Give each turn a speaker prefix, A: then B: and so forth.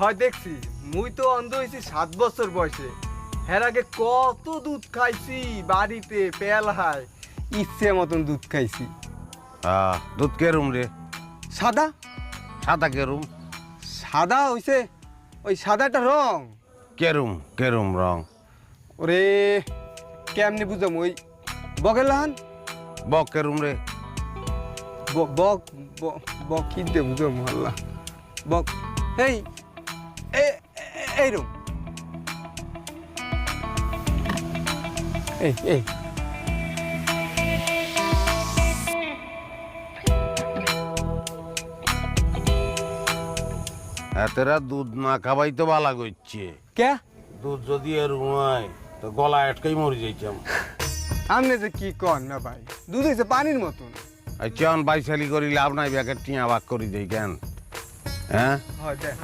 A: হয় দেখছি মুই তো অন্ধ হয়েছি 7 বছর বয়সে। এর আগে কত দুধ খাইছি বাড়িতে পেয়ালায়, ইচ্ছে মতন দুধ খাইছি।
B: দুধ কেরুম রে?
A: সাদা
B: সাদা কেরুম?
A: সাদা হইছে ওই সাদাটা রং।
B: কেরুম কেরুম রং?
A: ওরে কেমনি বুঝাম, ওই বকের লাহান
B: বক কেরুম রে?
A: বক বক কি দে বুঝাম আল্লাহ। বক এই এইরম এই
B: এতেরা দুধ না খাবাই তো ভালা করছে।
A: কে
B: দুধ যদি এরম হয় তো গলা আটকাই মরে যাইতাম।
A: আমনে যে কি কন না ভাই, দুধ হইছে পানির মতন।
B: কেমন বাইশালি করি লাভ নাই, ব্যাকেট টিয়া ভাগ করি দেই কেন? হ্যাঁ
A: হয় দেখ